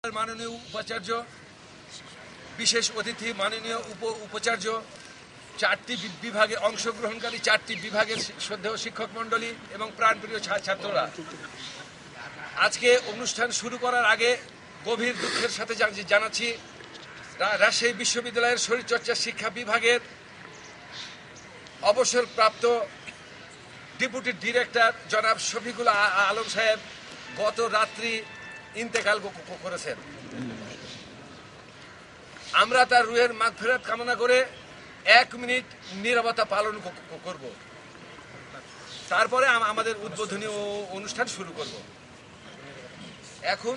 মাননীয় উপাচার্য, বিশেষ অতিথি মাননীয় উপাচার্য, চারটি বিভাগে অংশগ্রহণকারী চারটি বিভাগের শ্রদ্ধেয় শিক্ষক মণ্ডলী এবং প্রাণপ্রিয় ছাত্ররা, আজকে অনুষ্ঠান শুরু করার আগে গভীর দুঃখের সাথে জানাচ্ছি রাজশাহী বিশ্ববিদ্যালয়ের শরীরচর্চা শিক্ষা বিভাগের অবসরপ্রাপ্ত ডেপুটি ডিরেক্টর জনাব শফিকুল আলম সাহেব গত রাত্রি ইন্তেকাল করেছেন। আমরা তার রুহের মাগফিরাত কামনা করে 1 মিনিট নীরবতা পালন করব, তারপরে আমাদের উদ্বোধনী অনুষ্ঠান শুরু করব। এখন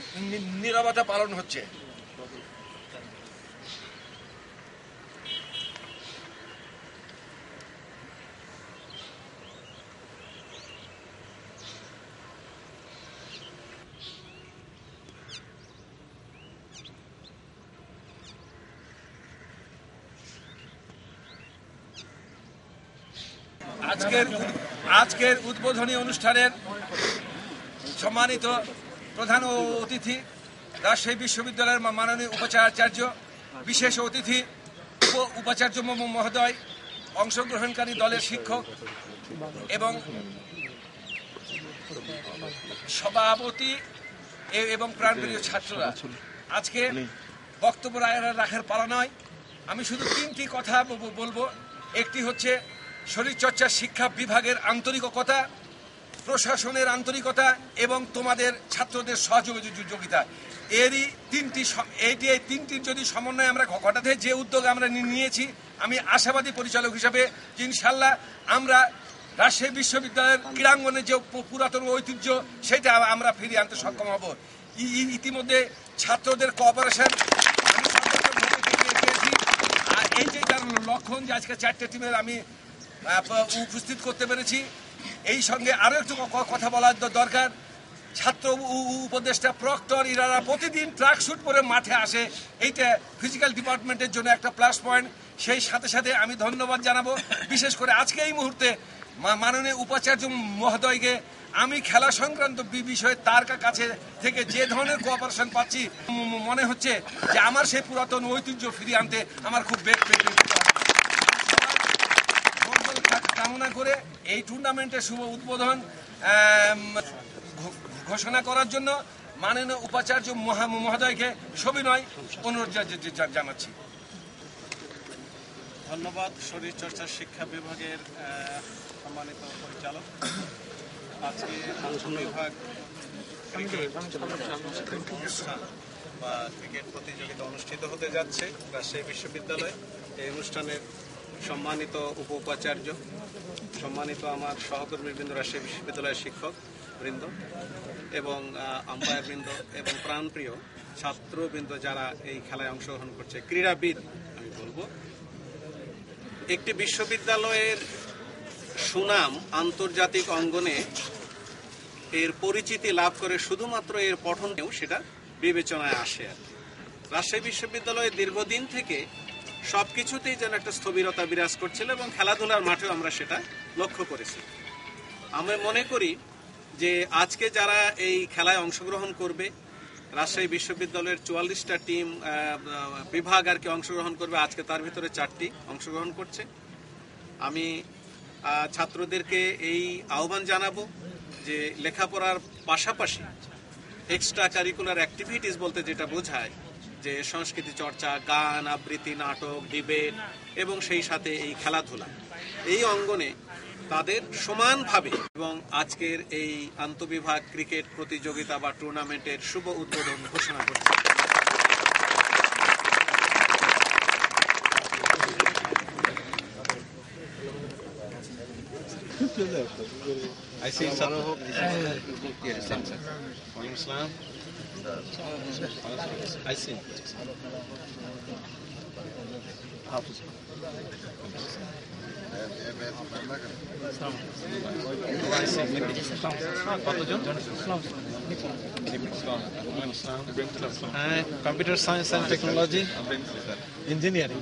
নীরবতা পালন হচ্ছে। আজকের উদ্বোধনী অনুষ্ঠানের সম্মানিত প্রধান অতিথি রাজশাহী বিশ্ববিদ্যালয়ের মাননীয় উপাচার্য, বিশেষ অতিথি উপাচার্য মহোদয়, অংশগ্রহণকারী দলের শিক্ষক এবং সভাপতি এবং প্রাণপ্রিয় ছাত্ররা, আজকে বক্তব্য রাখার পালা নয়, আমি শুধু 3টি কথা বলবো। একটি হচ্ছে শরীরচর্চা শিক্ষা বিভাগের আন্তরিকতা, প্রশাসনের আন্তরিকতা এবং তোমাদের ছাত্রদের সহযোগিতা। এই তিনটির যদি সমন্বয় আমরা ঘটাতে যে উদ্যোগ আমরা নিয়েছি, আমি আশাবাদী পরিচালক হিসাবে ইনশাল্লাহ আমরা রাজশাহী বিশ্ববিদ্যালয়ের ক্রীড়াঙ্গনের যে পুরাতন ঐতিহ্য সেটা আমরা ফিরিয়ে আনতে সক্ষম হব। ইতিমধ্যে ছাত্রদের কোঅপারেশন এই যে তার লক্ষণ যে আজকে 4টে টিমের আমি উপস্থিত করতে পেরেছি। এই সঙ্গে আরো একটু কথা বলার দরকার। ছাত্র উপদেষ্টা প্রক্টর ইরারা প্রতিদিন ট্রাক শুট করে মাঠে আসে, এইটা ফিজিক্যাল ডিপার্টমেন্টের জন্য একটা প্লাস পয়েন্ট। সেই সাথে সাথে আমি ধন্যবাদ জানাবো বিশেষ করে আজকে এই মুহূর্তে মাননীয় উপাচার্য মহোদয়কে। আমি খেলা সংক্রান্ত বিষয়ে তার কাছে থেকে যে ধরনের কোঅপারেশন পাচ্ছি, মনে হচ্ছে যে আমার সেই পুরাতন ঐতিহ্য ফিরিয়ে আনতে আমার খুব বেগ পেতে কামনা করে এই টুর্নামেন্টের শুভ উদ্বোধন ঘোষণা করার জন্য মাননীয় উপাচার্য মহোদয়কে সবিনয় অনুরোধ জানাচ্ছি। ধন্যবাদ শরীরচর্চা শিক্ষা বিভাগের সম্মানিত পরিচালক। আজকে বিভাগ বা ক্রিকেট প্রতিযোগিতা অনুষ্ঠিত হতে যাচ্ছে রাজশাহী বিশ্ববিদ্যালয়ে। এই অনুষ্ঠানের সম্মানিত উপাচার্য, সম্মানিত আমার সহকর্মীবৃন্দ, রাজশাহী বিশ্ববিদ্যালয়ের শিক্ষক বৃন্দ এবং আম্পায়ার বৃন্দ এবং প্রাণপ্রিয় ছাত্রবৃন্দ যারা এই খেলায় অংশগ্রহণ করছে, ক্রীড়াবিদ, আমি বলবো একটি বিশ্ববিদ্যালয়ের সুনাম আন্তর্জাতিক অঙ্গনে এর পরিচিতি লাভ করে শুধুমাত্র এর পঠনেও সেটা বিবেচনায় আসে। রাজশাহী বিশ্ববিদ্যালয়ে দীর্ঘদিন থেকে সবকিছুতেই যেন একটা স্থবিরতা বিরাজ করছিল এবং খেলাধুলার মাঠেও আমরা সেটা লক্ষ্য করেছি। আমরা মনে করি যে আজকে যারা এই খেলায় অংশগ্রহণ করবে, রাজশাহী বিশ্ববিদ্যালয়ের 44টা টিম বিভাগ আর কি অংশগ্রহণ করবে, আজকে তার ভিতরে 4টি অংশগ্রহণ করছে। আমি ছাত্রদেরকে এই আহ্বান জানাবো যে লেখাপড়ার পাশাপাশি এক্সট্রা কারিকুলার অ্যাক্টিভিটিস বলতে যেটা বোঝায় যে সংস্কৃতি চর্চা, গান, আবৃত্তি, নাটক, ডিবেট এবং সেই সাথে এই খেলাধুলা, এই অঙ্গনে তাদের সমানভাবে এবং আজকের এই আন্তঃবিভাগ ক্রিকেট প্রতিযোগিতা বা টুর্নামেন্টের শুভ উদ্বোধন ঘোষণা করছে। I see Saroh. Islam. I see. Computer science and technology. Engineering.